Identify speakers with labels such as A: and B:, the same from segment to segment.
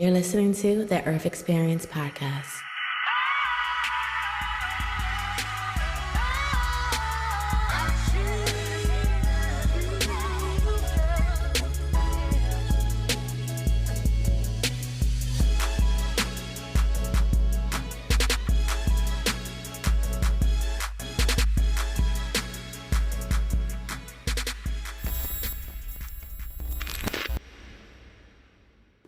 A: You're listening to the Xperience podcast.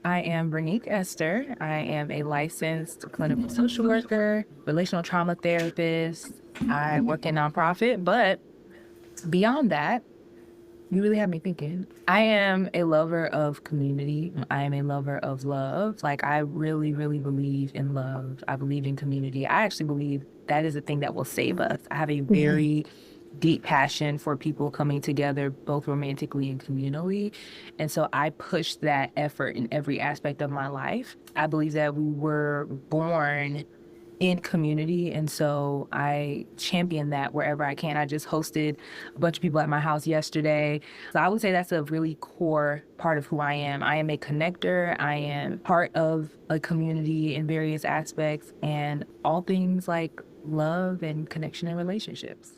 B: I am Vernique Esther. I am a licensed clinical social worker, relational trauma therapist. I work in nonprofit, but beyond that, you really have me thinking. I am a lover of community. I am a lover of love. Like, I really, really believe in love. I believe in community. I actually believe that is the thing that will save us. I have a very deep passion for people coming together, both romantically and communally. And so I push that effort in every aspect of my life. I believe that we were born in community, and so I champion that wherever I can. I just hosted a bunch of people at my house yesterday. So I would say that's a really core part of who I am. I am a connector. I am part of a community in various aspects, and all things like love and connection and relationships.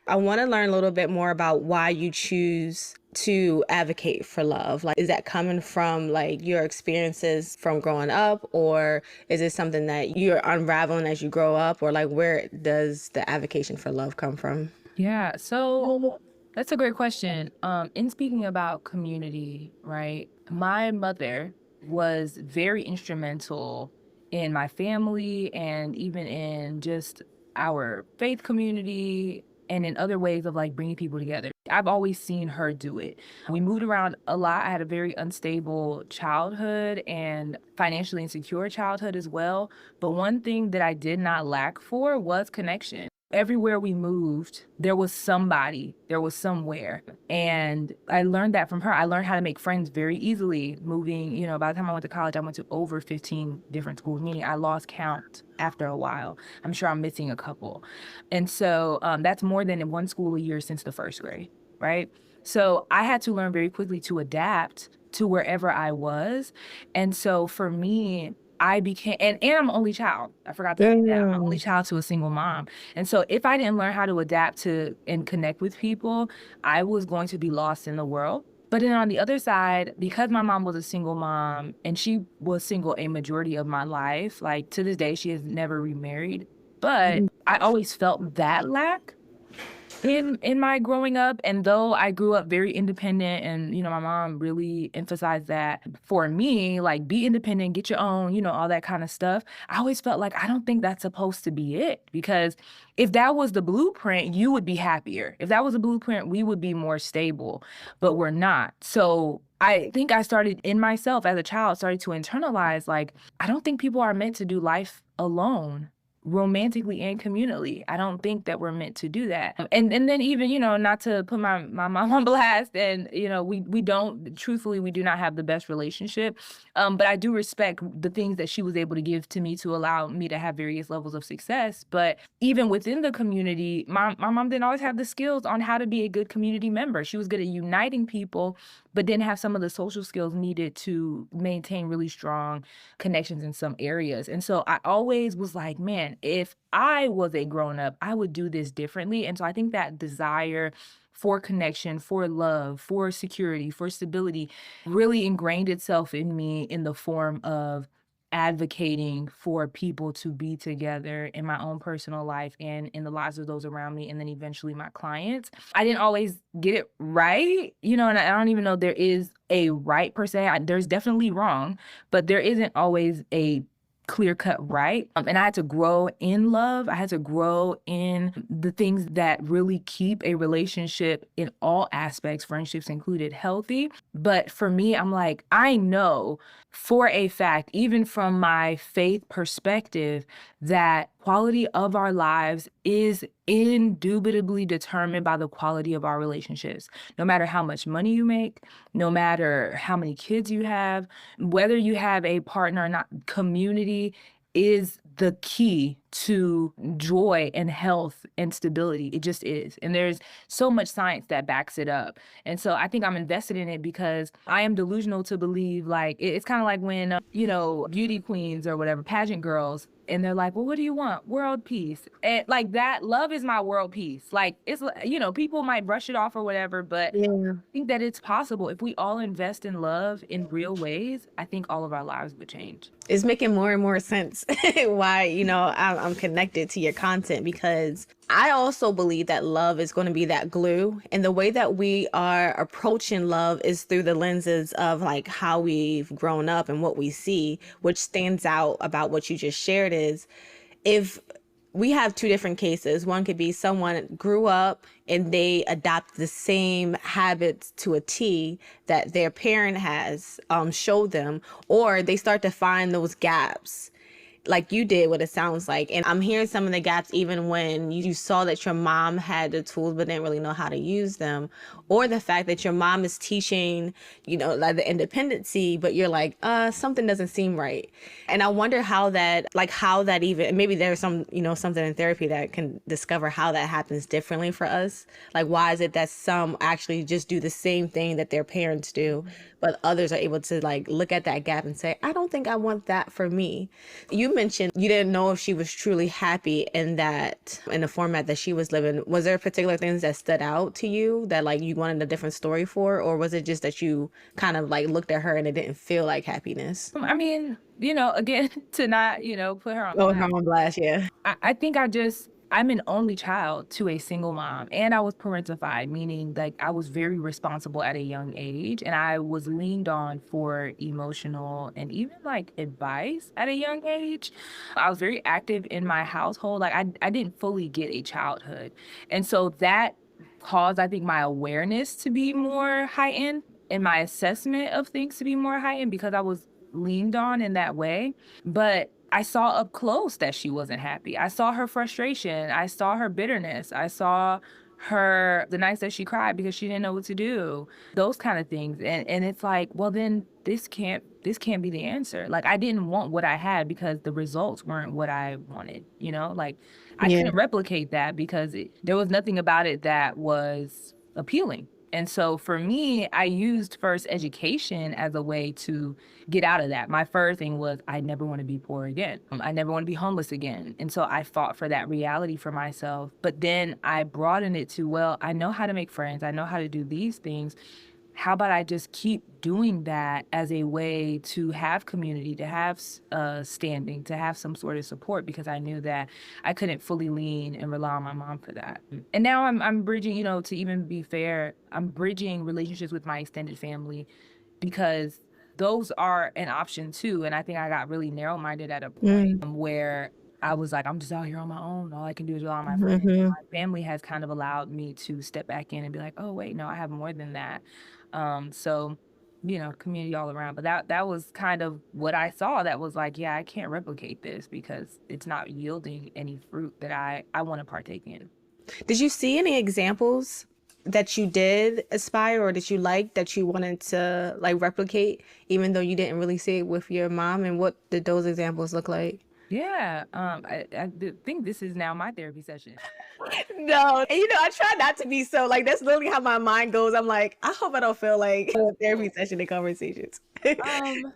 A: I want to learn a little bit more about why you choose to advocate for love. Like, is that coming from like your experiences from growing up, or is it something that you're unraveling as you grow up, or like where does the advocacy for love come from?
B: Yeah, so that's a great question. In speaking about community, right? My mother was very instrumental in my family and even in just our faith community and in other ways of like bringing people together. I've always seen her do it. We moved around a lot. I had a very unstable childhood and financially insecure childhood as well. But one thing that I did not lack for was connection. Everywhere we moved, there was somebody, there was somewhere. And I learned that from her. I learned how to make friends very easily moving. By the time I went to college, I went to over 15 different schools, meaning I lost count after a while. I'm sure I'm missing a couple. And so that's more than in one school a year since the first grade, right? So I had to learn very quickly to adapt to wherever I was. And so for me, I became, and I'm an only child. I forgot to say that. I'm an only child to a single mom. And so if I didn't learn how to adapt to and connect with people, I was going to be lost in the world. But then on the other side, because my mom was a single mom and she was single a majority of my life, like to this day, she has never remarried. But I always felt that lack in my growing up. And though I grew up very independent and, my mom really emphasized that for me, like be independent, get your own, all that kind of stuff. I always felt like I don't think that's supposed to be it, because if that was the blueprint, you would be happier. If that was a blueprint, we would be more stable, but we're not. So I think I started in myself as a child, started to internalize, like, I don't think people are meant to do life alone, romantically and communally. I don't think that we're meant to do that. And then even, not to put my mom on blast, and, we don't, truthfully, we do not have the best relationship. But I do respect the things that she was able to give to me to allow me to have various levels of success. But even within the community, my mom didn't always have the skills on how to be a good community member. She was good at uniting people, but didn't have some of the social skills needed to maintain really strong connections in some areas. And so I always was like, man, if I was a grown-up, I would do this differently. And so I think that desire for connection, for love, for security, for stability really ingrained itself in me in the form of advocating for people to be together in my own personal life and in the lives of those around me, and then eventually my clients. I didn't always get it right, and I don't even know there is a right per se. There's definitely wrong, but there isn't always a clear-cut right. And I had to grow in love. I had to grow in the things that really keep a relationship in all aspects, friendships included, healthy. But for me, I'm like, I know for a fact, even from my faith perspective, that quality of our lives is indubitably determined by the quality of our relationships. No matter how much money you make, no matter how many kids you have, whether you have a partner or not, community is the key to joy and health and stability. It just is. And there's so much science that backs it up. And so I think I'm invested in it because I am delusional to believe, like, it's kind of like when, beauty queens or whatever, pageant girls, and they're like, well, what do you want? World peace. And like that, love is my world peace. Like, it's, people might brush it off or whatever, but
A: Yeah.
B: I think that it's possible. If we all invest in love in real ways, I think all of our lives would change.
A: It's making more and more sense why, I'm connected to your content, because I also believe that love is going to be that glue. And the way that we are approaching love is through the lenses of like how we've grown up and what we see, which stands out about what you just shared is, if we have two different cases. One could be someone grew up and they adopt the same habits to a T that their parent has showed them, or they start to find those gaps like you did, what it sounds like. And I'm hearing some of the gaps even when you saw that your mom had the tools but didn't really know how to use them, or the fact that your mom is teaching, like the independency, but you're like, something doesn't seem right. And I wonder how that even, maybe there's some, something in therapy that can discover how that happens differently for us. Like, why is it that some actually just do the same thing that their parents do, but others are able to like look at that gap and say, I don't think I want that for me. You mentioned you didn't know if she was truly happy in the format that she was living. Was there particular things that stood out to you that like you wanted a different story for, or was it just that you kind of like looked at her and it didn't feel like happiness?
B: I mean, again, to not, put her on
A: Oh,
B: blast.
A: her on blast, yeah.
B: I think I'm an only child to a single mom, and I was parentified, meaning like I was very responsible at a young age, and I was leaned on for emotional and even like advice at a young age. I was very active in my household. Like I didn't fully get a childhood. And so that caused, I think, my awareness to be more heightened and my assessment of things to be more heightened because I was leaned on in that way. But I saw up close that she wasn't happy. I saw her frustration. I saw her bitterness. I saw the nights that she cried because she didn't know what to do, those kind of things. And it's like, well, then this can't be the answer. Like, I didn't want what I had because the results weren't what I wanted, like I
A: Yeah.
B: couldn't replicate that because there was nothing about it that was appealing. And so for me, I used first education as a way to get out of that. My first thing was I never want to be poor again. I never want to be homeless again. And so I fought for that reality for myself. But then I broadened it to, well, I know how to make friends. I know how to do these things. How about I just keep doing that as a way to have community, to have standing, to have some sort of support, because I knew that I couldn't fully lean and rely on my mom for that. And now I'm bridging, to even be fair, I'm bridging relationships with my extended family because those are an option too. And I think I got really narrow-minded at a point where I was like, I'm just out here on my own. All I can do is rely on my friends. My family has kind of allowed me to step back in and be like, oh, wait, no, I have more than that. So, community all around. But that was kind of what I saw that was like, yeah, I can't replicate this because it's not yielding any fruit that I want to partake in.
A: Did you see any examples that you did aspire or that you liked that you wanted to like replicate, even though you didn't really see it with your mom? And what did those examples look like?
B: Yeah, I think this is now my therapy session.
A: No, and I try not to be so like that's literally how my mind goes. I'm like, I hope I don't feel like a therapy session in conversations.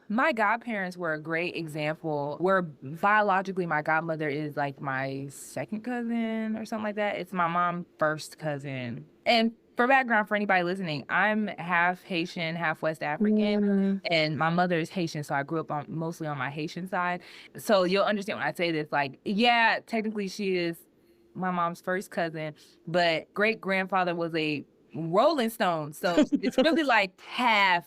B: My godparents were a great example where biologically my godmother is like my second cousin or something like that. It's my mom's first cousin. And for background, for anybody listening, I'm half Haitian, half West African, and my mother is Haitian, so I grew up mostly on my Haitian side. So you'll understand when I say this, like, yeah, technically she is my mom's first cousin, but great grandfather was a Rolling Stone, so it's really like half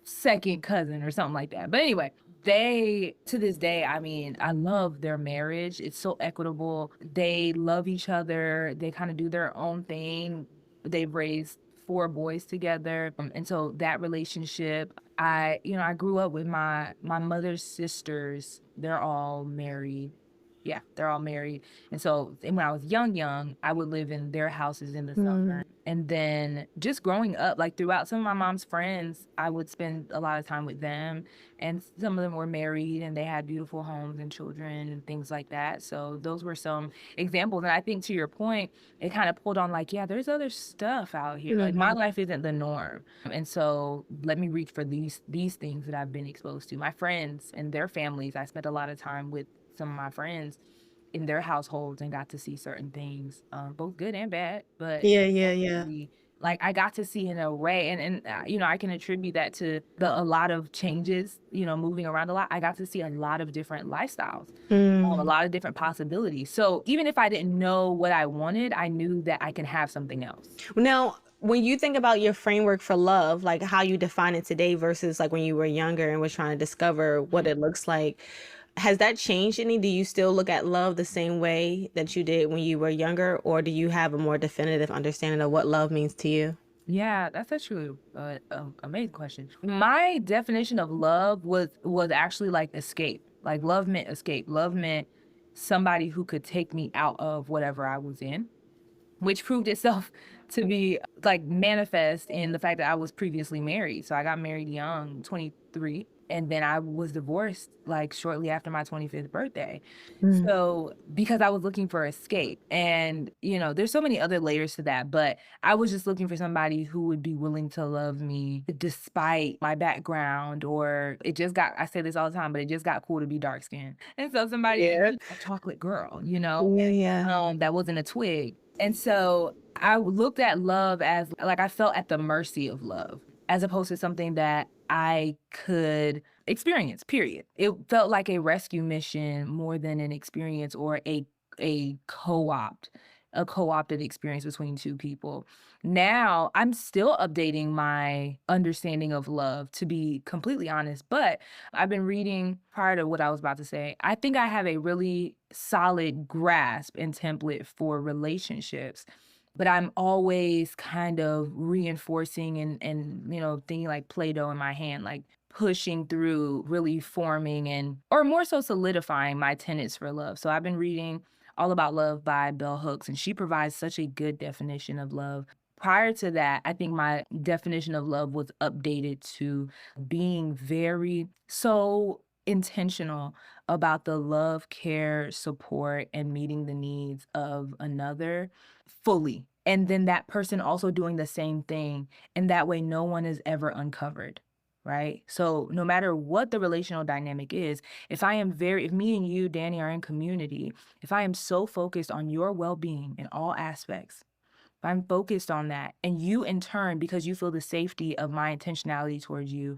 B: second cousin or something like that. But anyway, they, to this day, I mean, I love their marriage. It's so equitable. They love each other. They kind of do their own thing. They've raised 4 boys together. And so that relationship, I grew up with my mother's sisters. They're all married. Yeah, they're all married. And so when I was young, I would live in their houses in the summer. And then just growing up, like throughout some of my mom's friends, I would spend a lot of time with them. And some of them were married and they had beautiful homes and children and things like that. So those were some examples. And I think to your point, it kind of pulled on like, yeah, there's other stuff out here. Like my
A: Mhm.
B: life isn't the norm. And so let me reach for these things that I've been exposed to. My friends and their families, I spent a lot of time with some of my friends in their households and got to see certain things, both good and bad. But
A: Yeah, yeah, yeah.
B: definitely, like I got to see an array, you know, I can attribute that to a lot of changes, you know, moving around a lot. I got to see a lot of different lifestyles, a
A: Mm.
B: lot of different possibilities. So even if I didn't know what I wanted, I knew that I can have something else.
A: Now, when you think about your framework for love, like how you define it today versus like when you were younger and was trying to discover what it looks like, has that changed any? Do you still look at love the same way that you did when you were younger, or do you have a more definitive understanding of what love means to you?
B: Yeah, that's actually amazing question. My definition of love was actually like escape. Like love meant escape. Love meant somebody who could take me out of whatever I was in, which proved itself to be like manifest in the fact that I was previously married. So I got married young, 23, and then I was divorced like shortly after my 25th birthday.
A: Mm.
B: So because I was looking for escape, and you know, there's so many other layers to that, but I was just looking for somebody who would be willing to love me despite my background, or it just got, I say this all the time, but it just got cool to be dark skinned. And so somebody,
A: Yeah.
B: a chocolate girl, you know,
A: Yeah, yeah.
B: that wasn't a twig. And so I looked at love as like I felt at the mercy of love as opposed to something that I could experience, period. It felt like a rescue mission more than an experience or a co-opt, a co-opted experience between two people. Now, I'm still updating my understanding of love, to be completely honest, but I've been reading prior to what I was about to say. I think I have a really solid grasp and template for relationships, but I'm always kind of reinforcing and you know, thinking like Play-Doh in my hand, like pushing through, really forming and or more so solidifying my tenets for love. So I've been reading All About Love by Bell Hooks, and she provides such a good definition of love. Prior to that, I think my definition of love was updated to being very so intentional about the love, care, support, and meeting the needs of another fully. And then that person also doing the same thing. And that way, no one is ever uncovered. Right. So, no matter what the relational dynamic is, if me and you, Danny, are in community, if I am so focused on your well being in all aspects, if I'm focused on that, and you in turn, because you feel the safety of my intentionality towards you,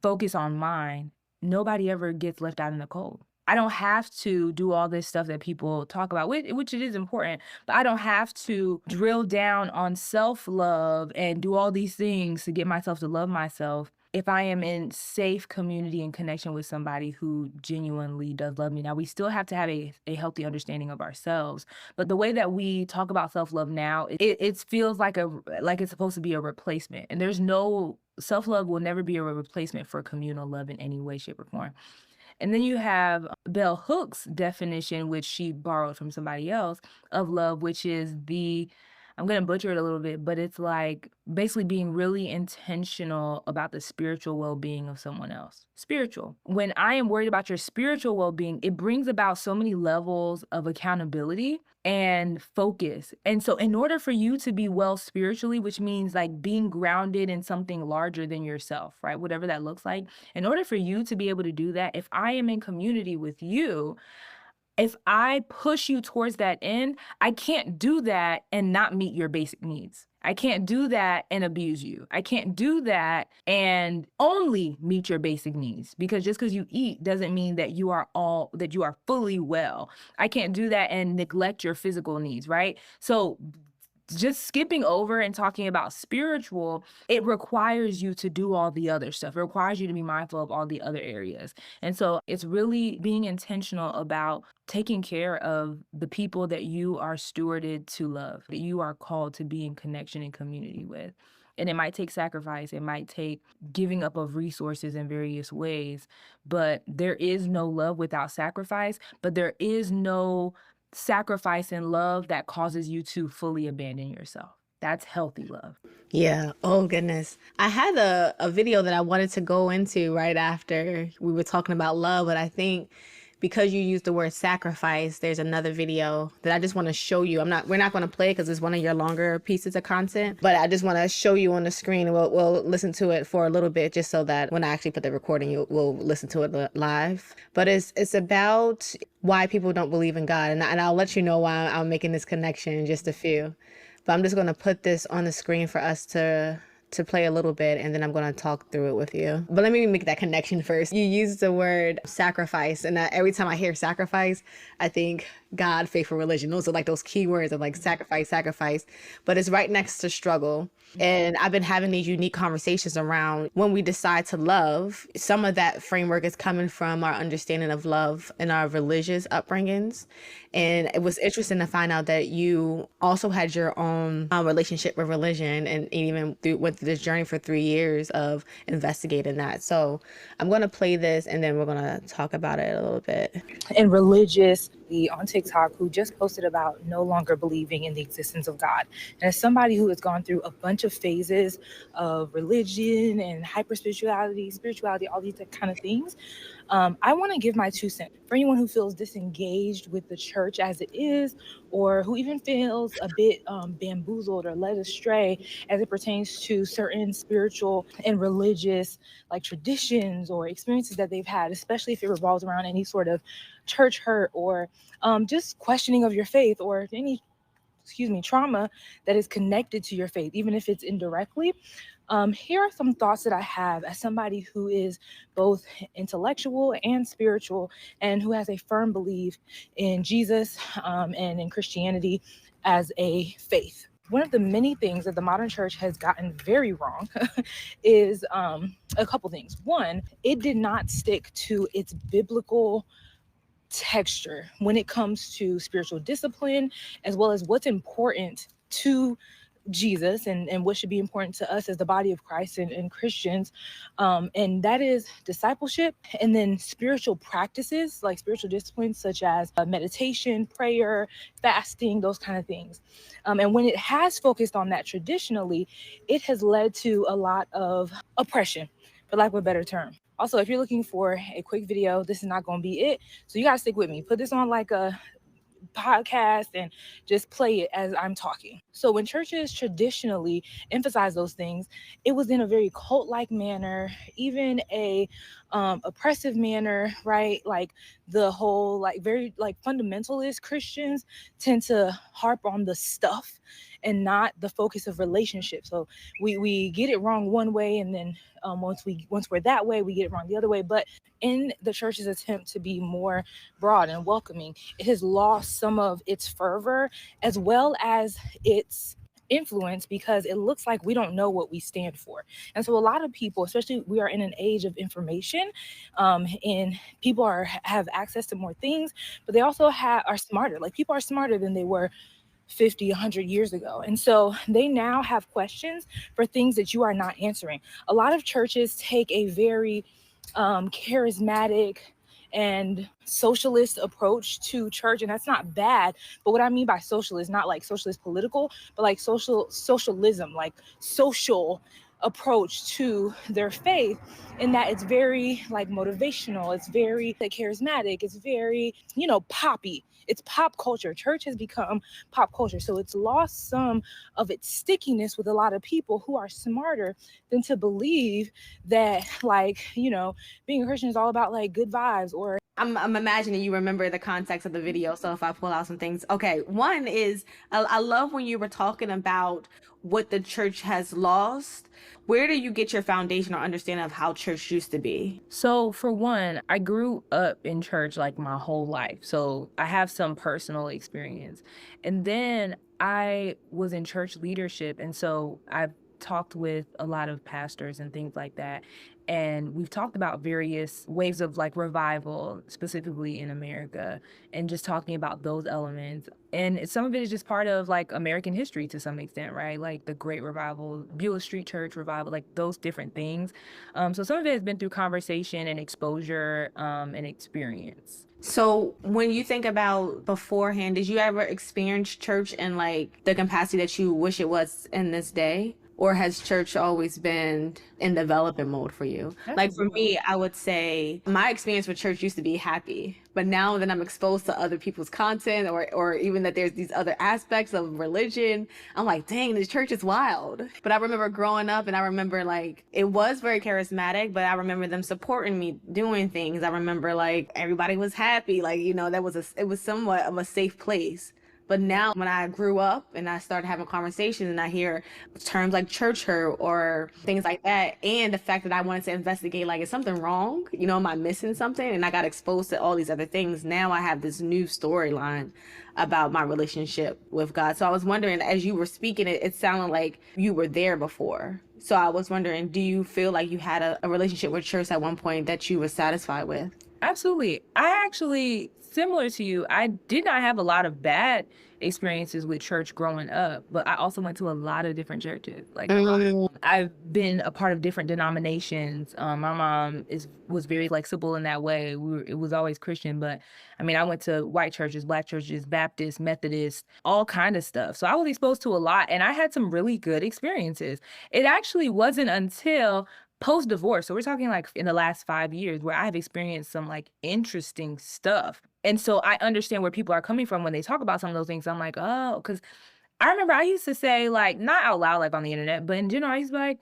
B: focus on mine, nobody ever gets left out in the cold. I don't have to do all this stuff that people talk about, which it is important, but I don't have to drill down on self-love and do all these things to get myself to love myself if I am in safe community and connection with somebody who genuinely does love me. Now, we still have to have a healthy understanding of ourselves, but the way that we talk about self-love now, it feels like like it's supposed to be a replacement, and there's no self-love will never be a replacement for communal love in any way, shape, or form. And then you have Bell Hooks' definition, which she borrowed from somebody else, of love, which is I'm going to butcher it a little bit, but it's like basically being really intentional about the spiritual well-being of someone else. Spiritual. When I am worried about your spiritual well-being, it brings about so many levels of accountability and focus. And so in order for you to be well spiritually, which means like being grounded in something larger than yourself, right? Whatever that looks like. In order for you to be able to do that, if I am in community with you, if I push you towards that end, I can't do that and not meet your basic needs. I can't do that and abuse you. I can't do that and only meet your basic needs, because just because you eat doesn't mean that you are fully well. I can't do that and neglect your physical needs, right? So just skipping over and talking about spiritual, it requires you to do all the other stuff. It requires you to be mindful of all the other areas. And so it's really being intentional about taking care of the people that you are stewarded to love, that you are called to be in connection and community with. And it might take sacrifice, it might take giving up of resources in various ways, but there is no love without sacrifice, but there is no sacrifice and love that causes you to fully abandon yourself. That's healthy love.
A: Yeah. Oh goodness. I had a video that I wanted to go into right after we were talking about love, but I think because you used the word sacrifice, there's another video that I just want to show you. We're not going to play it because it's one of your longer pieces of content, but I just want to show you on the screen. We'll listen to it for a little bit just so that when I actually put the recording, we'll listen to it live. But it's about why people don't believe in God, and I'll let you know why I'm making this connection in just a few. But I'm just going to put this on the screen for us to play a little bit, and then I'm going to talk through it with you. But let me make that connection first. You used the word sacrifice, and every time I hear sacrifice, I think God, faith, and religion. Those are like those key words of like sacrifice, sacrifice. But it's right next to struggle. And I've been having these unique conversations around when we decide to love. Some of that framework is coming from our understanding of love and our religious upbringings. And it was interesting to find out that you also had your own relationship with religion, and even went through this journey for 3 years of investigating that. So I'm going to play this, and then we're going to talk about it a little bit.
C: And religious on TikTok who just posted about no longer believing in the existence of God. And as somebody who has gone through a bunch of phases of religion and hyper spirituality, all these kind of things, I want to give my 2 cents for anyone who feels disengaged with the church as it is, or who even feels a bit bamboozled or led astray as it pertains to certain spiritual and religious like traditions or experiences that they've had, especially if it revolves around any sort of church hurt or just questioning of your faith or any trauma that is connected to your faith, even if it's indirectly. Here are some thoughts that I have as somebody who is both intellectual and spiritual, and who has a firm belief in Jesus and in Christianity as a faith. One of the many things that the modern church has gotten very wrong is a couple things. One, it did not stick to its biblical texture when it comes to spiritual discipline, as well as what's important to Jesus and what should be important to us as the body of Christ and Christians. And that is discipleship, and then spiritual practices like spiritual disciplines such as meditation, prayer, fasting, those kind of things. And when it has focused on that traditionally, it has led to a lot of oppression, for lack of a better term. Also, if you're looking for a quick video, this is not going to be it. So you got to stick with me. Put this on like a podcast and just play it as I'm talking. So when churches traditionally emphasize those things, it was in a very cult-like manner, even a oppressive manner, right? Like the whole like very like fundamentalist Christians tend to harp on the stuff and not the focus of relationship. So we get it wrong one way, and then once we're that way, we get it wrong the other way. But in the church's attempt to be more broad and welcoming, it has lost some of its fervor as well as its influence, because it looks like we don't know what we stand for. And so a lot of people, especially we are in an age of information, and people have access to more things, but they also are smarter. Like people are smarter than they were 50, 100 years ago. And so they now have questions for things that you are not answering. A lot of churches take a very charismatic and socialist approach to church, and that's not bad. But what I mean by socialist, not like socialist political, but like socialism, like social approach to their faith, in that it's very like motivational, it's very like charismatic, it's very, poppy. It's pop culture. Church has become pop culture. So it's lost some of its stickiness with a lot of people who are smarter than to believe that being a Christian is all about like good vibes. Or
A: I'm imagining you remember the context of the video. So if I pull out some things, okay. One is I love when you were talking about what the church has lost. Where do you get your foundation or understanding of how church used to be?
B: So for one, I grew up in church like my whole life. So I have some personal experience. And then I was in church leadership. And so I've talked with a lot of pastors and things like that. And we've talked about various waves of like revival, specifically in America, and just talking about those elements. And some of it is just part of like American history to some extent, right? Like the Great Revival, Beulah Street Church Revival, like those different things. So some of it has been through conversation and exposure and experience.
A: So when you think about beforehand, did you ever experience church in like the capacity that you wish it was in this day? Or has church always been in development mode for you? Like for me, I would say my experience with church used to be happy. But now that I'm exposed to other people's content or even that there's these other aspects of religion, I'm like, dang, this church is wild. But I remember growing up and I remember like it was very charismatic, but I remember them supporting me doing things. I remember like everybody was happy. Like, you know, it was somewhat of a safe place. But now when I grew up and I started having conversations and I hear terms like church hurt or things like that, and the fact that I wanted to investigate, like, is something wrong? You know, am I missing something? And I got exposed to all these other things. Now I have this new storyline about my relationship with God. So I was wondering, as you were speaking, it sounded like you were there before. So I was wondering, do you feel like you had a relationship with church at one point that you were satisfied with?
B: Absolutely. I actually, similar to you, I did not have a lot of bad experiences with church growing up, but I also went to a lot of different churches. Like I've been a part of different denominations. My mom was very flexible in that way. It was always Christian, but I mean, I went to white churches, black churches, Baptist, Methodist, all kind of stuff. So I was exposed to a lot, and I had some really good experiences. It actually wasn't until post-divorce, so we're talking like in the last 5 years, where I've experienced some like interesting stuff. And so I understand where people are coming from when they talk about some of those things. I'm like, oh, because I remember I used to say, like, not out loud, like on the internet, but in general, I used to be like,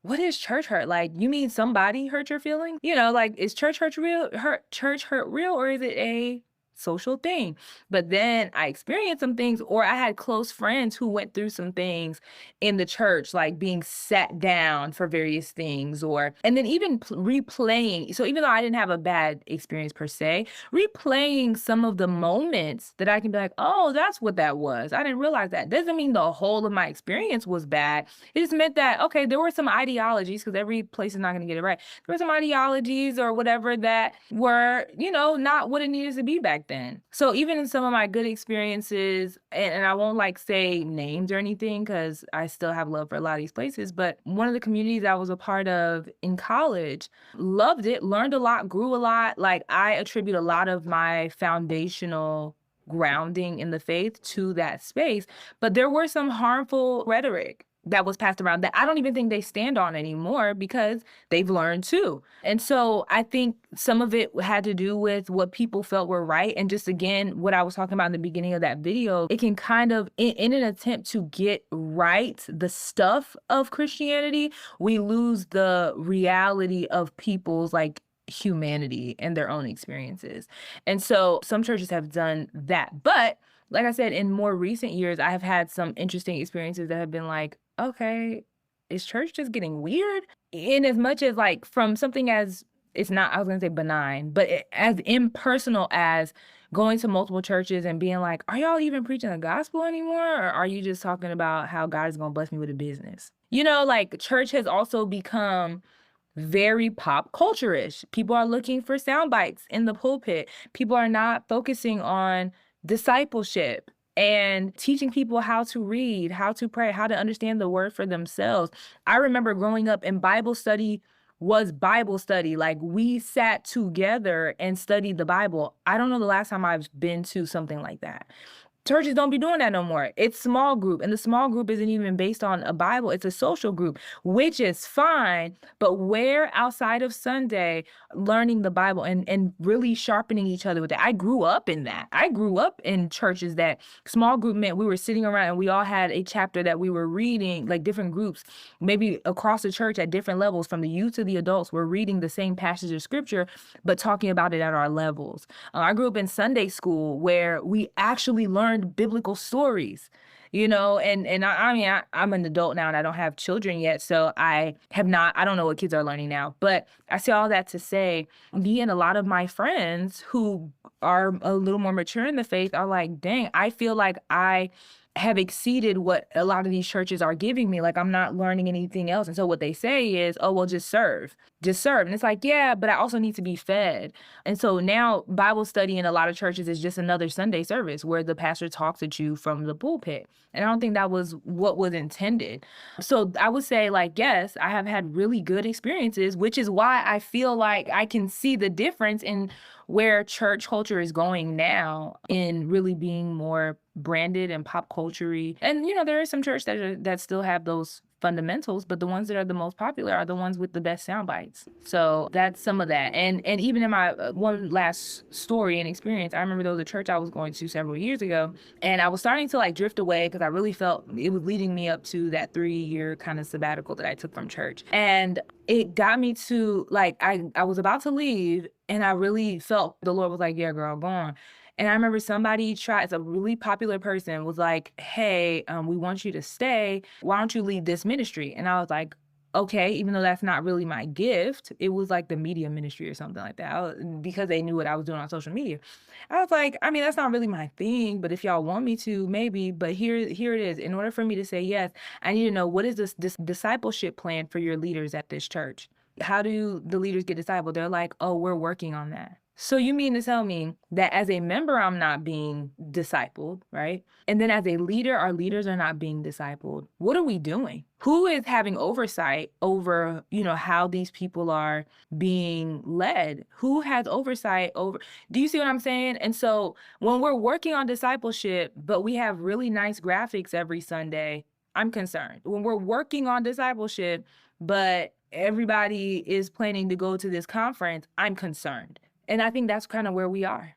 B: what is church hurt? Like, you mean somebody hurt your feelings? You know, like, is church hurt real? Church hurt real, or is it a social thing? But then I experienced some things, or I had close friends who went through some things in the church, like being sat down for various things, and then even replaying. So even though I didn't have a bad experience per se, replaying some of the moments that I can be like, oh, that's what that was. I didn't realize that. Doesn't mean the whole of my experience was bad. It just meant that, okay, there were some ideologies, because every place is not going to get it right. There were some ideologies or whatever that were, not what it needed to be back then. So even in some of my good experiences, and I won't like say names or anything, because I still have love for a lot of these places, but one of the communities I was a part of in college, loved it, learned a lot, grew a lot. Like I attribute a lot of my foundational grounding in the faith to that space. But there were some harmful rhetoric that was passed around that I don't even think they stand on anymore, because they've learned too. And so I think some of it had to do with what people felt were right. And just again, what I was talking about in the beginning of that video, it can kind of, in an attempt to get right the stuff of Christianity, we lose the reality of people's like humanity and their own experiences. And so some churches have done that. But like I said, in more recent years, I have had some interesting experiences that have been like, okay, is church just getting weird? In as much as like from something as, it's not, I was going to say benign, but as impersonal as going to multiple churches and being like, are y'all even preaching the gospel anymore? Or are you just talking about how God is going to bless me with a business? Like church has also become very pop culture-ish. People are looking for sound bites in the pulpit. People are not focusing on discipleship and teaching people how to read, how to pray, how to understand the word for themselves. I remember growing up and Bible study was Bible study. Like we sat together and studied the Bible. I don't know the last time I've been to something like that. Churches don't be doing that no more. It's small group, and the small group isn't even based on a Bible. It's a social group, which is fine. But where outside of Sunday, learning the Bible and really sharpening each other with that. I grew up in that. I grew up in churches that small group meant we were sitting around and we all had a chapter that we were reading, like different groups, maybe across the church at different levels, from the youth to the adults. We're reading the same passage of scripture, but talking about it at our levels. I grew up in Sunday school where we actually learned biblical stories, and I mean, I'm an adult now and I don't have children yet. So I don't know what kids are learning now, but I say all that to say, me and a lot of my friends who are a little more mature in the faith are like, dang, I feel like I have exceeded what a lot of these churches are giving me. Like, I'm not learning anything else. And so what they say is, oh, well, just serve. Just serve. And it's like, yeah, but I also need to be fed. And so now Bible study in a lot of churches is just another Sunday service where the pastor talks at you from the pulpit. And I don't think that was what was intended. So I would say, like, yes, I have had really good experiences, which is why I feel like I can see the difference in where church culture is going now in really being more branded and pop culture-y. And, there are some churches that still have those fundamentals, but the ones that are the most popular are the ones with the best sound bites. So that's some of that. And even in my one last story and experience, I remember there was a church I was going to several years ago, and I was starting to like drift away because I really felt it was leading me up to that 3-year kind of sabbatical that I took from church. And it got me to like, I was about to leave, and I really felt the Lord was like, yeah, girl, go on. And I remember somebody it's a really popular person was like, hey, we want you to stay. Why don't you lead this ministry? And I was like, okay, even though that's not really my gift, it was like the media ministry or something like that. Because they knew what I was doing on social media. I was like, I mean, that's not really my thing, but if y'all want me to, maybe. But here it is. In order for me to say yes, I need to know, what is this discipleship plan for your leaders at this church? How do the leaders get discipled? They're like, oh, we're working on that. So you mean to tell me that as a member, I'm not being discipled, right? And then as a leader, our leaders are not being discipled. What are we doing? Who is having oversight over, how these people are being led? Who has oversight over? Do you see what I'm saying? And so when we're working on discipleship, but we have really nice graphics every Sunday, I'm concerned. When we're working on discipleship, but everybody is planning to go to this conference, I'm concerned. And I think that's kind of where we are.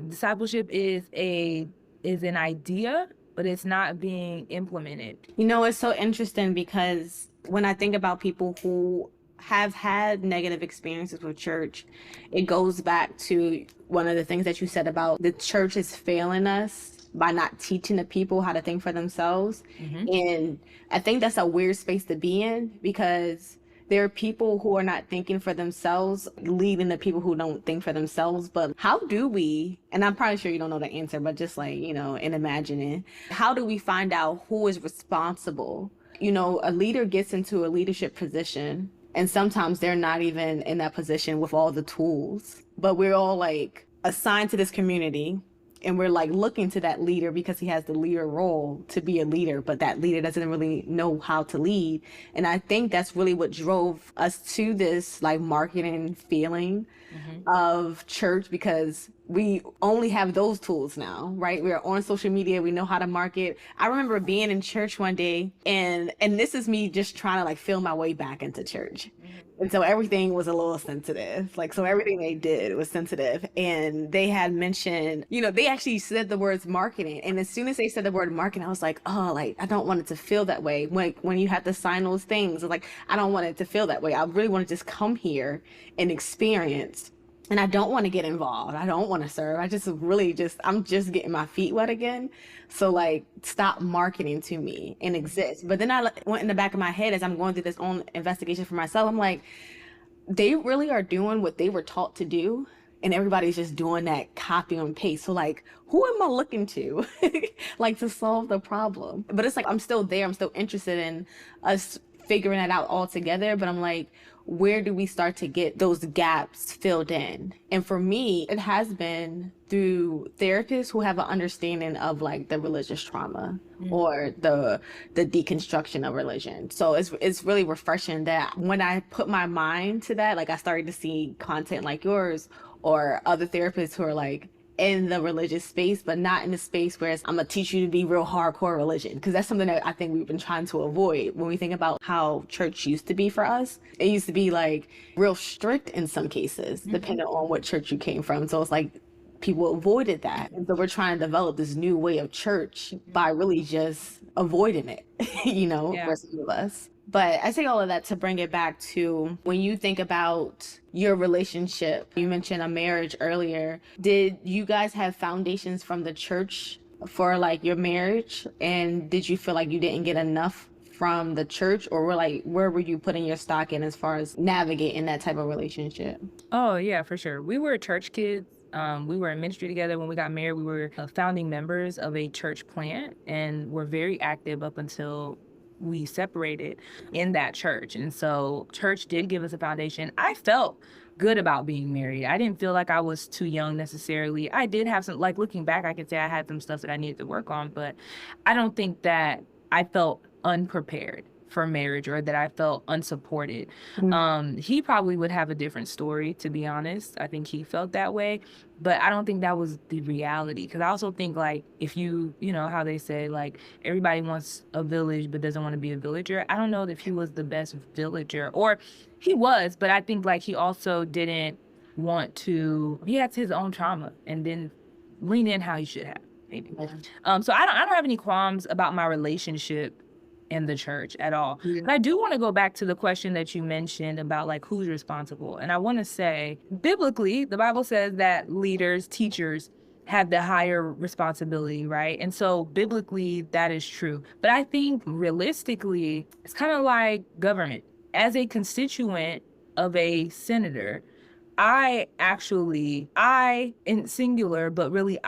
B: Discipleship is an idea, but it's not being implemented.
A: It's so interesting because when I think about people who have had negative experiences with church, it goes back to one of the things that you said about the church is failing us by not teaching the people how to think for themselves. Mm-hmm. And I think that's a weird space to be in, because there are people who are not thinking for themselves, leading the people who don't think for themselves. But how do we, and I'm probably sure you don't know the answer, but just like, in imagining, how do we find out who is responsible? A leader gets into a leadership position, and sometimes they're not even in that position with all the tools, but we're all like assigned to this community. And we're like looking to that leader because he has the leader role to be a leader, but that leader doesn't really know how to lead. And I think that's really what drove us to this like marketing feeling of church, because we only have those tools now, right? We're on social media. We know how to market. I remember being in church one day, and this is me just trying to like feel my way back into church. And so everything was a little sensitive. So everything they did was sensitive. And they had mentioned, they actually said the words marketing. And as soon as they said the word marketing, I was like, oh, like, I don't want it to feel that way. When you have to sign those things, it's like, I don't want it to feel that way. I really want to just come here and experience. And I don't want to get involved. I don't want to serve. I'm just getting my feet wet again. So like, stop marketing to me and exist. But then I went in the back of my head as I'm going through this own investigation for myself. I'm like, they really are doing what they were taught to do. And everybody's just doing that copy and paste. So like, who am I looking to like to solve the problem? But it's like, I'm still there. I'm still interested in us figuring it out all together. But I'm like, where do we start to get those gaps filled in? And for me, it has been through therapists who have an understanding of like the religious trauma or the deconstruction of religion. So it's really refreshing that when I put my mind to that, like I started to see content like yours or other therapists who are like in the religious space, but not in the space where I'm gonna teach you to be real hardcore religion, because that's something that I think we've been trying to avoid when we think about how church used to be for us. It used to be like real strict in some cases, depending on what church you came from. So it's like people avoided that. And so we're trying to develop this new way of church by really just avoiding it, for some of us. But I say all of that to bring it back to when you think about your relationship. You mentioned a marriage earlier. Did you guys have foundations from the church for like your marriage? And did you feel like you didn't get enough from the church, or where were you putting your stock in as far as navigating that type of relationship?
B: Oh yeah, for sure. We were church kids We were in ministry together. When we got married, we were founding members of a church plant, and were very active up until we separated in that church. And so church did give us a foundation. I felt good about being married. I didn't feel like I was too young necessarily. I did have some, like looking back, I could say I had some stuff that I needed to work on, but I don't think that I felt unprepared for marriage or that I felt unsupported. He probably would have a different story, to be honest. I think he felt that way, but I don't think that was the reality. Because I also think, like, if you know how they say, like, everybody wants a village but doesn't want to be a villager. I don't know if he was the best villager, or he was, but I think like he also didn't want to, he had his own trauma and didn't lean in how he should have, maybe. So I don't have any qualms about my relationship in the church at all. But I do want to go back to the question that you mentioned about like who's responsible. And I want to say, biblically, the Bible says that leaders, teachers have the higher responsibility, right? And so biblically, that is true. But I think realistically, it's kind of like government. As a constituent of a senator, I in singular, but really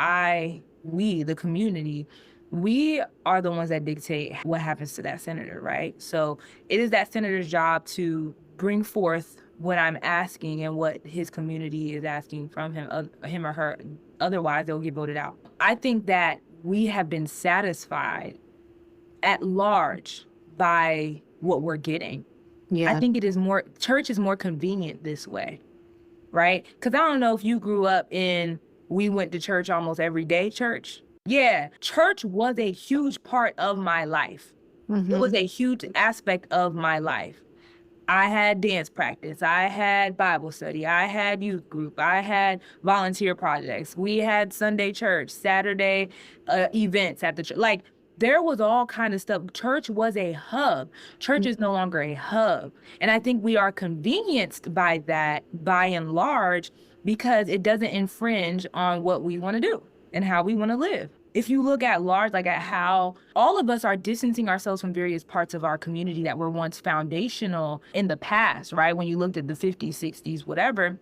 B: we, the community, we are the ones that dictate what happens to that senator, right? So it is that senator's job to bring forth what I'm asking and what his community is asking from him or her. Otherwise, they'll get voted out. I think that we have been satisfied at large by what we're getting. I think church is more convenient this way, right? Because I don't know if you grew up in, we went to church almost every day church. Yeah, church was a huge part of my life. It was a huge aspect of my life. I had dance practice. I had Bible study. I had youth group. I had volunteer projects. We had Sunday church, Saturday events at the church. Like, there was all kind of stuff. Church was a hub. Church is no longer a hub. And I think we are convenienced by that, by and large, because it doesn't infringe on what we want to do and how we want to live. If you look at large, like at how all of us are distancing ourselves from various parts of our community that were once foundational in the past, right? When you looked at the 50s, 60s, whatever,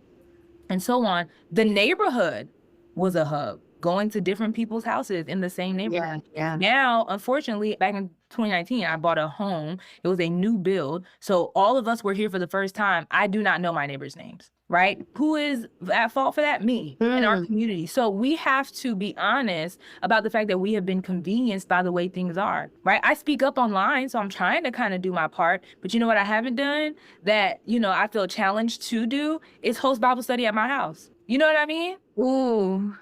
B: and so on, the neighborhood was a hub. Going to different people's houses in the same neighborhood. Yeah. Now, unfortunately, back in 2019, I bought a home. It was a new build. So all of us were here for the first time. I do not know my neighbors' names, right? Who is at fault for that? Me and our community. So we have to be honest about the fact that we have been convenienced by the way things are, right? I speak up online, so I'm trying to kind of do my part. But you know what I haven't done that, I feel challenged to do is host Bible study at my house. You know what I mean?
A: Ooh.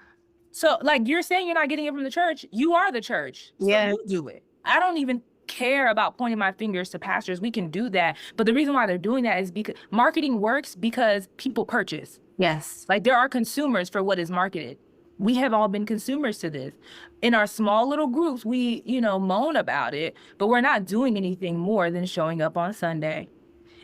B: So, like, you're saying you're not getting it from the church. You are the church. So you do it. I don't even care about pointing my fingers to pastors. We can do that. But the reason why they're doing that is because marketing works because people purchase.
A: Yes.
B: Like, there are consumers for what is marketed. We have all been consumers to this. In our small little groups, we, moan about it, but we're not doing anything more than showing up on Sunday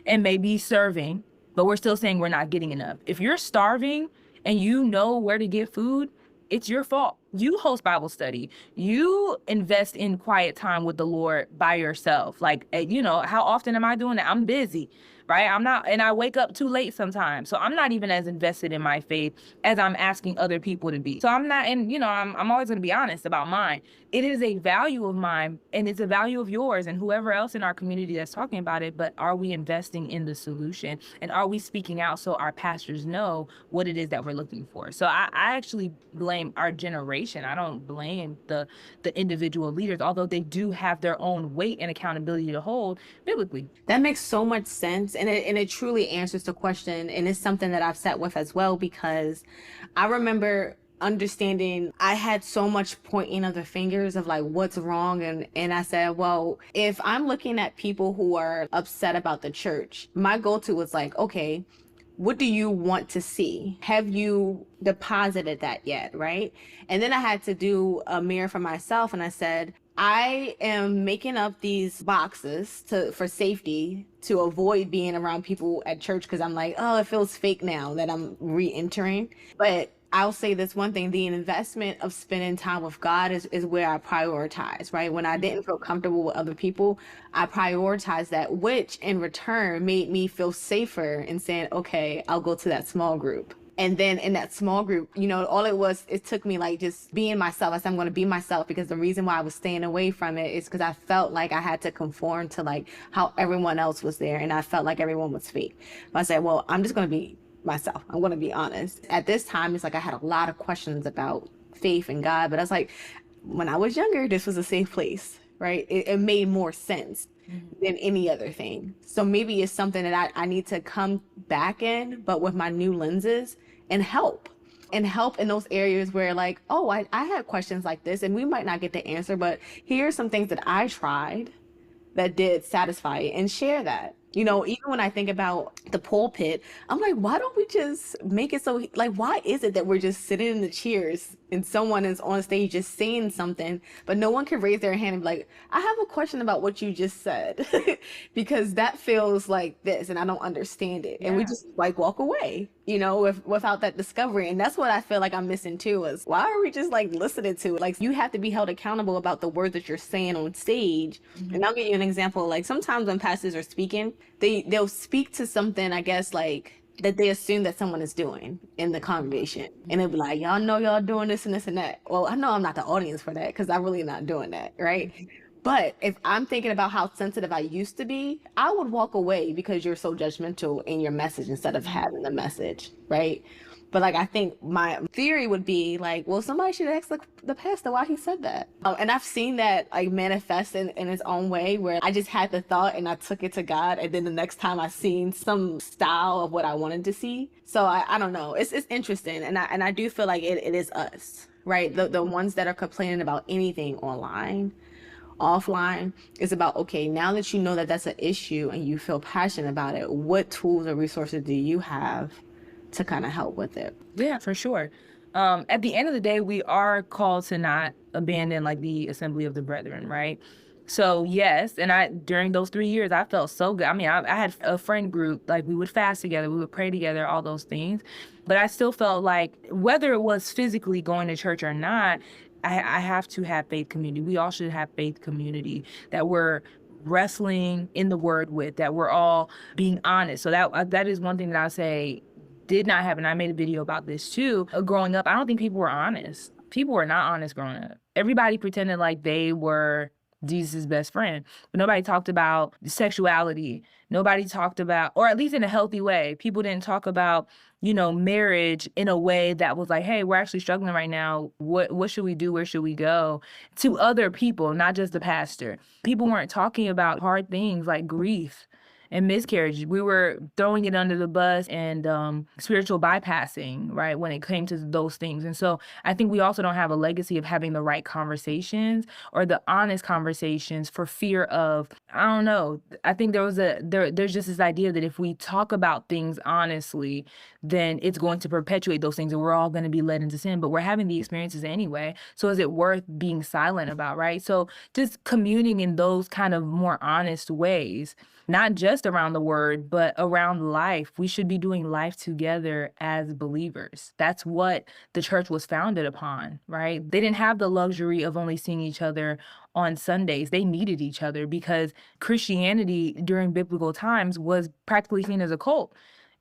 B: and maybe serving, but we're still saying we're not getting enough. If you're starving and you know where to get food, it's your fault. You host Bible study. You invest in quiet time with the Lord by yourself. Like, how often am I doing that? I'm busy, right? I'm not, and I wake up too late sometimes. So I'm not even as invested in my faith as I'm asking other people to be. So I'm not, and I'm always going to be honest about mine. It is a value of mine and it's a value of yours and whoever else in our community that's talking about it. But are we investing in the solution? And are we speaking out so our pastors know what it is that we're looking for? So I actually blame our generation. I don't blame the individual leaders, although they do have their own weight and accountability to hold biblically.
A: That makes so much sense. And it truly answers the question. And it's something that I've sat with as well, because I remember understanding I had so much pointing of the fingers of like what's wrong, and I said, well, if I'm looking at people who are upset about the church, my go-to was like, okay, what do you want to see? Have you deposited that yet, right? And then I had to do a mirror for myself, and I said, I am making up these boxes for safety to avoid being around people at church because I'm like, oh, it feels fake now that I'm re-entering. But I'll say this one thing, the investment of spending time with God is where I prioritize, right? When I didn't feel comfortable with other people, I prioritized that, which in return made me feel safer in saying, okay, I'll go to that small group. And then in that small group, all it took me like just being myself. I said, I'm going to be myself, because the reason why I was staying away from it is because I felt like I had to conform to like how everyone else was there. And I felt like everyone was fake. But I said, well, I'm just going to be myself. I'm going to be honest. At this time, it's like I had a lot of questions about faith and God, but I was like, when I was younger, this was a safe place, right? It made more sense than any other thing. So maybe it's something that I need to come back in, but with my new lenses, and help in those areas where like, oh, I had questions like this and we might not get the answer, but here's some things that I tried that did satisfy it, and share that. Even when I think about the pulpit, I'm like, why don't we just make it so, like, why is it that we're just sitting in the chairs and someone is on stage just saying something, but no one can raise their hand and be like, I have a question about what you just said, because that feels like this and I don't understand it. And we just like walk away, without that discovery. And that's what I feel like I'm missing too, is why are we just like listening to it? Like, you have to be held accountable about the words that you're saying on stage. And I'll give you an example. Like, sometimes when pastors are speaking, they'll speak to something, I guess, like that they assume that someone is doing in the congregation, and they'll be like, y'all know y'all doing this and this and that. Well, I know I'm not the audience for that, because I'm really not doing that, right? But if I'm thinking about how sensitive I used to be, I would walk away because you're so judgmental in your message instead of having the message, right? But like, I think my theory would be like, well, somebody should ask the pastor why he said that. And I've seen that like manifest in its own way, where I just had the thought and I took it to God. And then the next time I seen some style of what I wanted to see. So I don't know. It's interesting. And I do feel like it is us, right? The ones that are complaining about anything online, offline, is about, okay, now that you know that that's an issue and you feel passionate about it, what tools or resources do you have to kind of help with it?
B: Yeah, for sure. At the end of the day, we are called to not abandon like the assembly of the brethren, right? So yes, and during those 3 years, I felt so good. I mean, I had a friend group, like we would fast together, we would pray together, all those things. But I still felt like whether it was physically going to church or not, I have to have faith community. We all should have faith community that we're wrestling in the word with, that we're all being honest. So that is one thing that I say did not happen. I made a video about this too. Growing up, I don't think people were honest. People were not honest growing up. Everybody pretended like they were Jesus' best friend, but nobody talked about sexuality. Nobody talked about, or at least in a healthy way. People didn't talk about, marriage in a way that was like, hey, we're actually struggling right now. What should we do? Where should we go? To other people, not just the pastor. People weren't talking about hard things like grief and miscarriage. We were throwing it under the bus and spiritual bypassing, right, when it came to those things. And so I think we also don't have a legacy of having the right conversations or the honest conversations for fear of, I don't know. I think there's just this idea that if we talk about things honestly, then it's going to perpetuate those things and we're all going to be led into sin. But we're having the experiences anyway. So is it worth being silent about, right? So just communing in those kind of more honest ways, not just around the word, but around life. We should be doing life together as believers. That's what the church was founded upon, right? They didn't have the luxury of only seeing each other on Sundays. They needed each other because Christianity during biblical times was practically seen as a cult.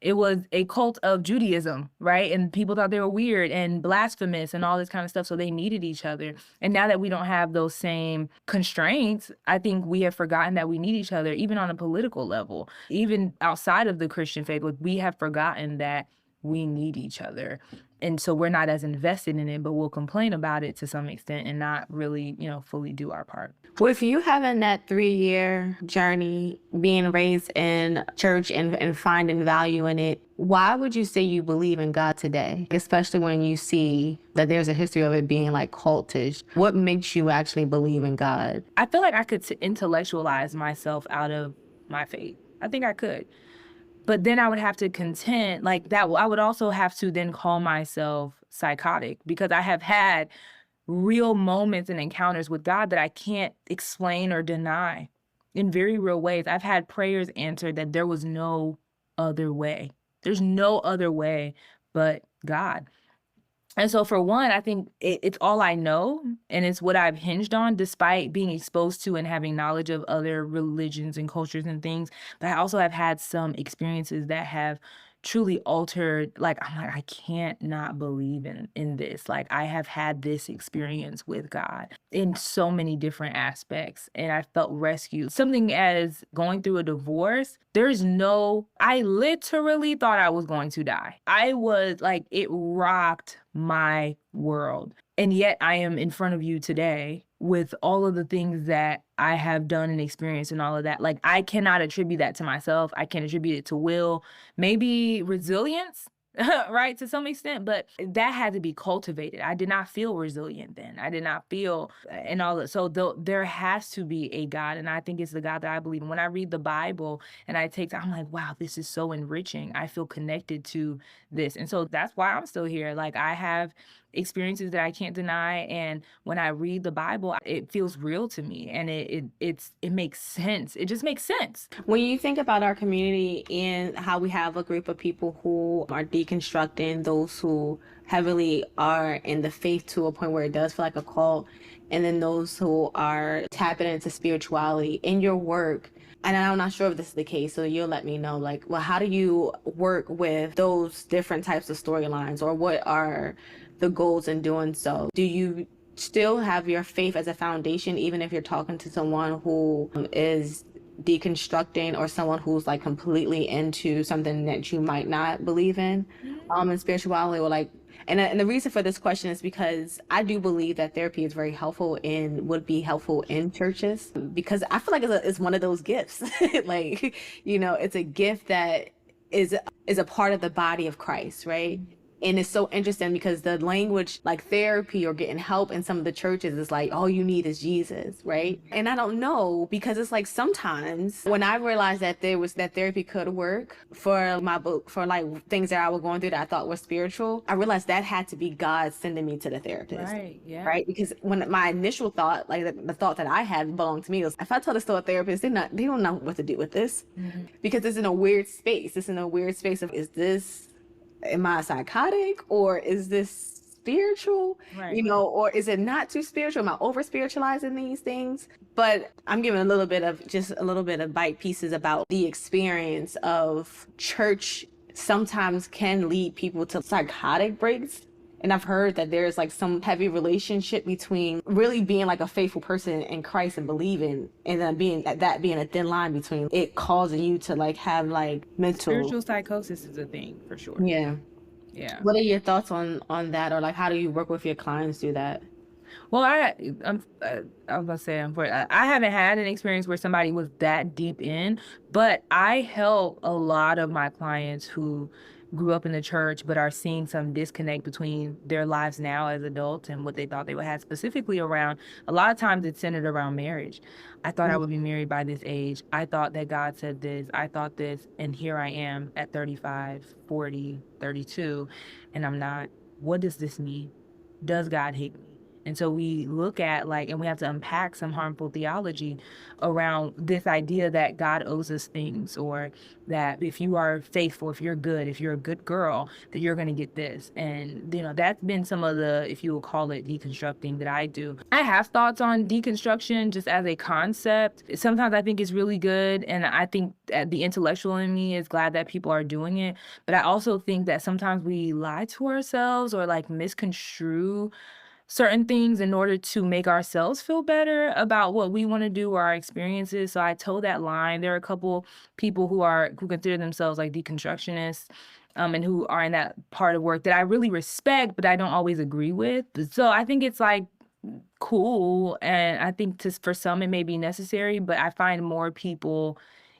B: It was a cult of Judaism, right? And people thought they were weird and blasphemous and all this kind of stuff. So they needed each other. And now that we don't have those same constraints, I think we have forgotten that we need each other, even on a political level, even outside of the Christian faith. Like, we have forgotten that we need each other. And so we're not as invested in it, but we'll complain about it to some extent and not really, fully do our part.
A: With you having that 3-year journey, being raised in church and finding value in it, why would you say you believe in God today? Especially when you see that there's a history of it being like cultish. What makes you actually believe in God?
B: I feel like I could intellectualize myself out of my faith. I think I could. But then I would have to contend like that. I would also have to then call myself psychotic because I have had real moments and encounters with God that I can't explain or deny in very real ways. I've had prayers answered that there was no other way. There's no other way but God. And so for one, I think it's all I know, and it's what I've hinged on despite being exposed to and having knowledge of other religions and cultures and things. But I also have had some experiences that have truly altered. Like, I'm like, I can't not believe in this. Like, I have had this experience with God in so many different aspects, and I felt rescued. Something as going through a divorce, I literally thought I was going to die. I was like, it rocked my world. And yet I am in front of you today with all of the things that I have done and experienced and all of that. Like, I cannot attribute that to myself. I can attribute it to will, maybe resilience, right, to some extent, but that had to be cultivated. I did not feel resilient then. I did not feel and all that. So there has to be a God, and I think it's the God that I believe in. When I read the Bible and I'm like, wow, this is so enriching. I feel connected to this. And so that's why I'm still here. Like, I have experiences that I can't deny, and when I read the Bible, it feels real to me, and it makes sense. It just makes sense.
A: When you think about our community and how we have a group of people who are deconstructing, those who heavily are in the faith to a point where it does feel like a cult, and then those who are tapping into spirituality in your work, and I'm not sure if this is the case, so you'll let me know, like, well, how do you work with those different types of storylines, or what are the goals in doing so? Do you still have your faith as a foundation, even if you're talking to someone who is deconstructing, or someone who's like completely into something that you might not believe in spirituality, or like, and the reason for this question is because I do believe that therapy is very helpful and would be helpful in churches, because I feel like it's one of those gifts. Like, it's a gift that is a part of the body of Christ, right? And it's so interesting because the language, like therapy or getting help in some of the churches, is like, all you need is Jesus, right? And I don't know, because it's like sometimes when I realized that that therapy could work for my book, for like things that I was going through that I thought were spiritual, I realized that had to be God sending me to the therapist.
B: Right, yeah.
A: Right? Because when my initial thought, like the thought that I had belonged to me, was if I tell this to a therapist, they don't know what to do with this. Because it's in a weird space. It's in a weird space of, am I psychotic, or is this spiritual?
B: Right.
A: Or is it not too spiritual? Am I over spiritualizing these things? But I'm giving a little bit of bite pieces about the experience of church sometimes can lead people to psychotic breaks. And I've heard that there's like some heavy relationship between really being like a faithful person in Christ and believing, and then being a thin line between it causing you to like have like mental
B: Spiritual psychosis is a thing for sure.
A: Yeah. What are your thoughts on that, or like how do you work with your clients through that?
B: Well, I was about to say, I haven't had an experience where somebody was that deep in, but I help a lot of my clients who grew up in the church but are seeing some disconnect between their lives now as adults and what they thought they would have, specifically around, a lot of times it's centered around marriage. I thought I would be married by this age. I thought that God said this. I thought this. And here I am at 35, 40, 32, and I'm not. What does this mean? Does God hate me? And so we look at and we have to unpack some harmful theology around this idea that God owes us things, or that if you are faithful, if you're good, if you're a good girl, that you're going to get this. And, that's been some of the, if you will call it, deconstructing that I do. I have thoughts on deconstruction just as a concept. Sometimes I think it's really good. And I think the intellectual in me is glad that people are doing it. But I also think that sometimes we lie to ourselves, or misconstrue certain things in order to make ourselves feel better about what we want to do or our experiences. So I told that line. There are a couple people who consider themselves like deconstructionists, and who are in that part of work that I really respect, but I don't always agree with. So I think it's cool, and I think for some it may be necessary, but I find more people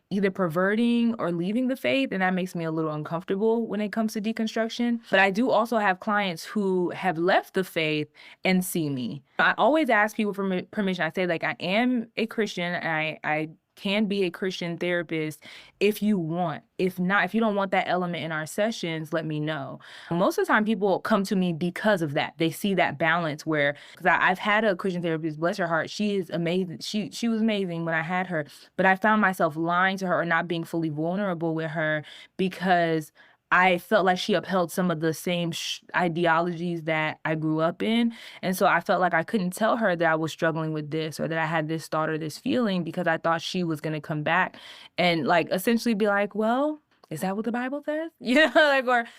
B: either perverting or leaving the faith, and that makes me a little uncomfortable when it comes to deconstruction. But I do also have clients who have left the faith and see me. I always ask people for permission. I say, I am a Christian, and I can be a Christian therapist if you want. If not, if you don't want that element in our sessions, let me know. Most of the time, people come to me because of that. They see that balance because I've had a Christian therapist, bless her heart. She is amazing. She was amazing when I had her, but I found myself lying to her or not being fully vulnerable with her because I felt like she upheld some of the same ideologies that I grew up in. And so I felt like I couldn't tell her that I was struggling with this, or that I had this thought or this feeling, because I thought she was going to come back and essentially be like, well, is that what the Bible says?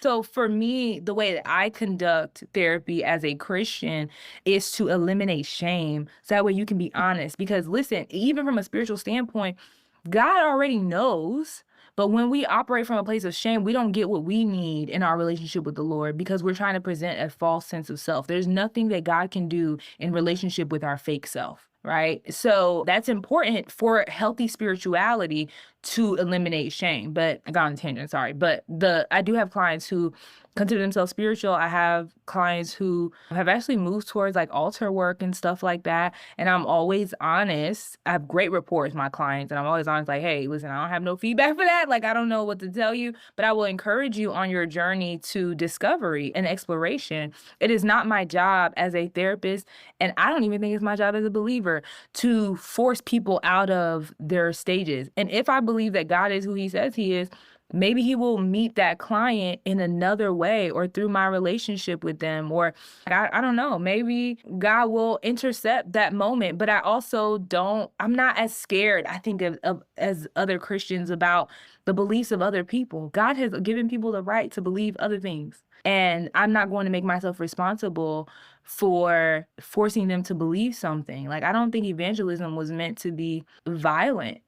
B: So for me, the way that I conduct therapy as a Christian is to eliminate shame. So that way you can be honest. Because listen, even from a spiritual standpoint, God already knows. But when we operate from a place of shame, we don't get what we need in our relationship with the Lord because we're trying to present a false sense of self. There's nothing that God can do in relationship with our fake self, right? So that's important for healthy spirituality to eliminate shame. But I got on a tangent, sorry. But I do have clients who consider themselves spiritual. I have clients who have actually moved towards like altar work and stuff like that. And I'm always honest. I have great rapport with my clients, and I'm always honest, like, hey, listen, I don't have no feedback for that. Like, I don't know what to tell you, but I will encourage you on your journey to discovery and exploration. It is not my job as a therapist, and I don't even think it's my job as a believer to force people out of their stages. And if I believe that God is who he says he is, maybe he will meet that client in another way or through my relationship with them. Or I don't know, maybe God will intercept that moment. But I also I'm not as scared, I think, of as other Christians about the beliefs of other people. God has given people the right to believe other things. And I'm not going to make myself responsible for forcing them to believe something. Like, I don't think evangelism was meant to be violent.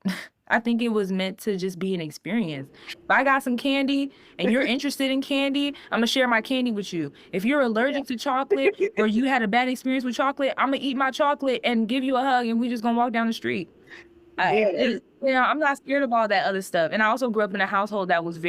B: I think it was meant to just be an experience. If I got some candy and you're interested in candy, I'm going to share my candy with you. If you're allergic to chocolate or you had a bad experience with chocolate, I'm going to eat my chocolate and give you a hug, and we just going to walk down the street. I'm not scared of all that other stuff. And I also grew up in a household that was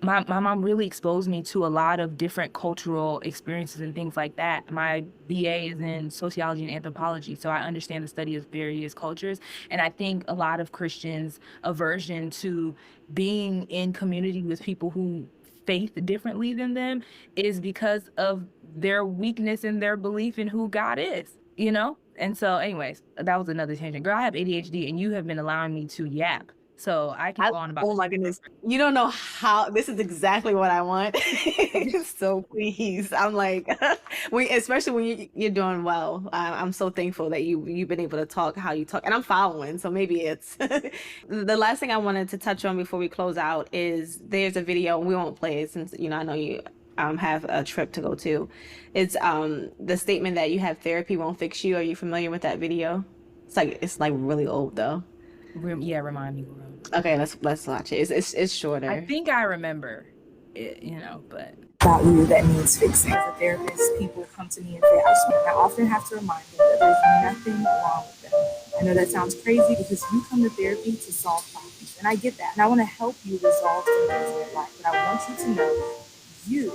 B: my mom really exposed me to a lot of different cultural experiences and things like that. My BA is in sociology and anthropology, so I understand the study of various cultures. And I think a lot of Christians' aversion to being in community with people who faith differently than them is because of their weakness in their belief in who God is, you know? And so anyways, that was another tangent. Girl, I have ADHD and you have been allowing me to yap. So I can go on about.
A: Oh my goodness. You don't know how, this is exactly what I want. So please, I'm like, especially when you're doing well. I'm so thankful that you've been able to talk how you talk, and I'm following. So maybe it's the last thing I wanted to touch on before we close out is there's a video, and we won't play it since, I know you have a trip to go to. It's the statement that you have therapy won't fix you. Are you familiar with that video? It's like really old though.
B: Yeah, remind me.
A: Okay, let's watch it. It's shorter.
B: I think I remember it, but
C: about you that needs fixing. As a therapist, people come to me and say, I often have to remind them that there's nothing wrong with them. I know that sounds crazy because you come to therapy to solve problems, and I get that. And I want to help you resolve some things in your life, but I want you to know you're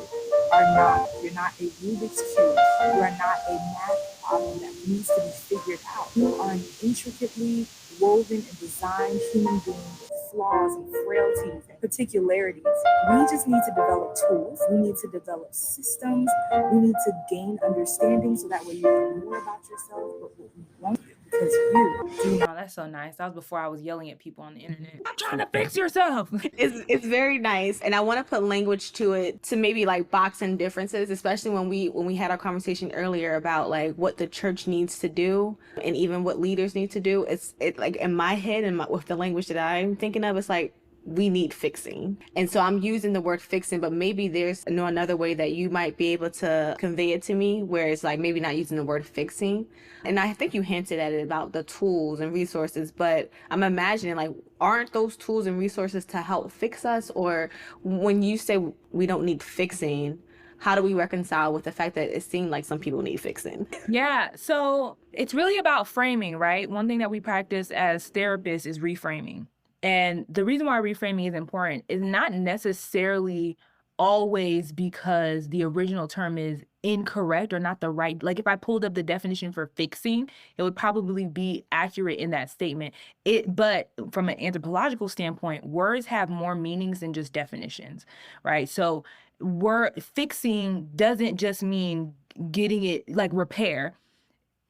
C: not a Rubik's Cube. You are not a math problem that needs to be figured out. You are an intricately woven and designed human being with flaws and frailties and particularities. We just need to develop tools. We need to develop systems. We need to gain understanding so that way you know more about yourself, but what we want because you do not.
B: Oh, that's so nice. That was before I was yelling at people on the internet. I'm trying to fix yourself.
A: It's very nice, and I want to put language to it to maybe like box in differences, especially when we had our conversation earlier about like what the church needs to do and even what leaders need to do. It's like in my head and with the language that I'm thinking of, it's like we need fixing. And so I'm using the word fixing, but maybe there's another way that you might be able to convey it to me where it's like maybe not using the word fixing. And I think you hinted at it about the tools and resources, but I'm imagining like, aren't those tools and resources to help fix us? Or when you say we don't need fixing, how do we reconcile with the fact that it seemed like some people need fixing?
B: Yeah, so it's really about framing, right? One thing that we practice as therapists is reframing. And the reason why reframing is important is not necessarily always because the original term is incorrect or not the right. Like if I pulled up the definition for fixing, it would probably be accurate in that statement. But from an anthropological standpoint, words have more meanings than just definitions, right? So fixing doesn't just mean getting it like repair.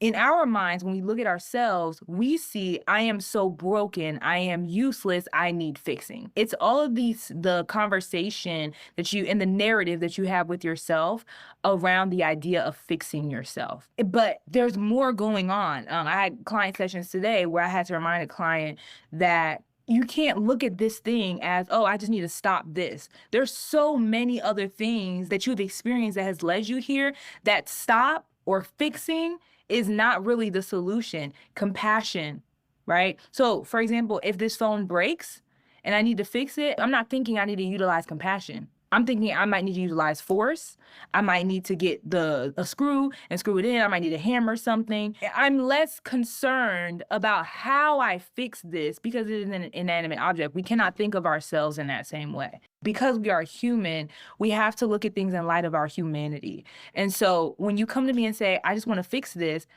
B: In our minds, when we look at ourselves, we see, I am so broken, I am useless, I need fixing. It's all of the conversation and the narrative that you have with yourself around the idea of fixing yourself. But there's more going on. I had client sessions today where I had to remind a client that you can't look at this thing as, oh, I just need to stop this. There's so many other things that you've experienced that has led you here that stop or fixing is not really the solution. Compassion, right? So, for example, if this phone breaks and I need to fix it, I'm not thinking I need to utilize compassion. I'm thinking I might need to utilize force. I might need to get a screw and screw it in. I might need to hammer something. I'm less concerned about how I fix this because it is an inanimate object. We cannot think of ourselves in that same way. Because we are human, we have to look at things in light of our humanity. And so when you come to me and say, I just want to fix this,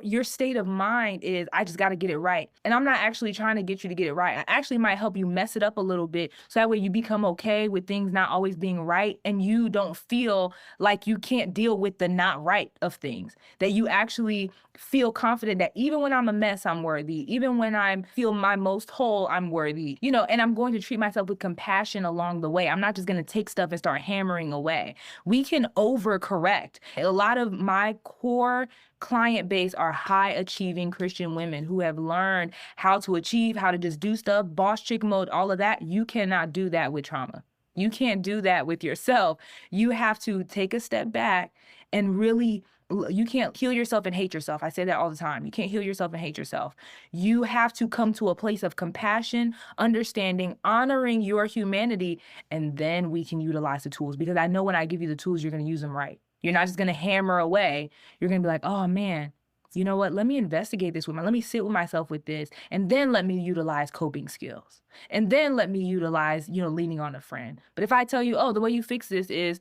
B: your state of mind is, I just got to get it right. And I'm not actually trying to get you to get it right. I actually might help you mess it up a little bit so that way you become okay with things not always being right and you don't feel like you can't deal with the not right of things. That you actually feel confident that even when I'm a mess, I'm worthy. Even when I feel my most whole, I'm worthy. And I'm going to treat myself with compassion along the way. I'm not just going to take stuff and start hammering away. We can overcorrect. A lot of my core client base are high achieving Christian women who have learned how to achieve, how to just do stuff, boss chick mode, all of that. You cannot do that with trauma. You can't do that with yourself. You have to take a step back and really, you can't heal yourself and hate yourself. I say that all the time. You can't heal yourself and hate yourself. You have to come to a place of compassion, understanding, honoring your humanity, and then we can utilize the tools. Because I know when I give you the tools, you're going to use them right. You're not just going to hammer away. You're going to be like, oh man, you know what? Let me investigate this let me sit with myself with this. And then let me utilize coping skills. And then let me utilize, leaning on a friend. But if I tell you, oh, the way you fix this is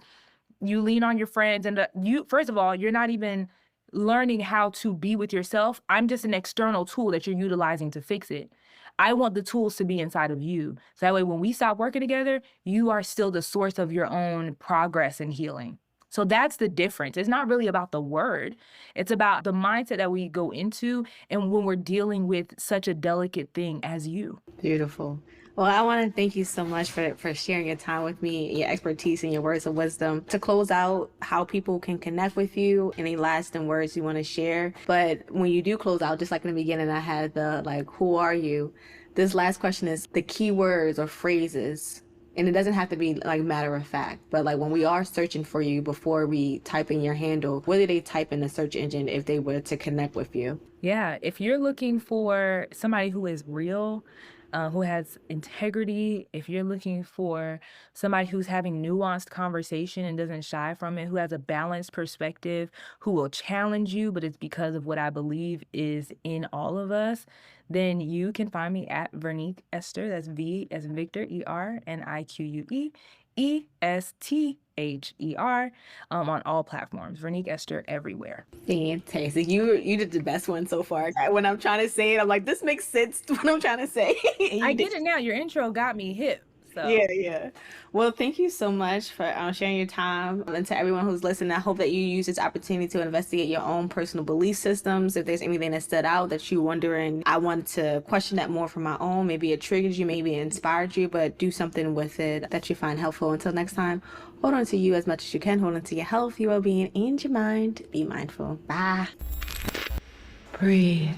B: you lean on your friends and first of all, you're not even learning how to be with yourself. I'm just an external tool that you're utilizing to fix it. I want the tools to be inside of you. So that way, when we stop working together, you are still the source of your own progress and healing. So that's the difference. It's not really about the word. It's about the mindset that we go into and when we're dealing with such a delicate thing as you.
A: Beautiful. Well, I want to thank you so much for sharing your time with me, your expertise and your words of wisdom. To close out, how people can connect with you, any lasting words you want to share. But when you do close out, just like in the beginning, I had who are you? This last question is the key words or phrases. And it doesn't have to be matter of fact, but when we are searching for you before we type in your handle, what do they type in the search engine if they were to connect with you?
B: Yeah, if you're looking for somebody who is real, who has integrity, if you're looking for somebody who's having nuanced conversation and doesn't shy from it, who has a balanced perspective, who will challenge you, but it's because of what I believe is in all of us, then you can find me at Vernique Esther. That's V as in Victor, ERNIQUE, ESTHER, on all platforms. Vernique Esther everywhere.
A: Fantastic. You did the best one so far. When I'm trying to say it, I'm like, this makes sense to what I'm trying to say.
B: I get it now. Your intro got me hip. So.
A: Yeah. Well, thank you so much for sharing your time. And to everyone who's listening, I hope that you use this opportunity to investigate your own personal belief systems. If there's anything that stood out that you're wondering, I wanted to question that more for my own. Maybe it triggered you, maybe it inspired you, but do something with it that you find helpful. Until next time, hold on to you as much as you can. Hold on to your health, your well-being, and your mind. Be mindful. Bye. Breathe.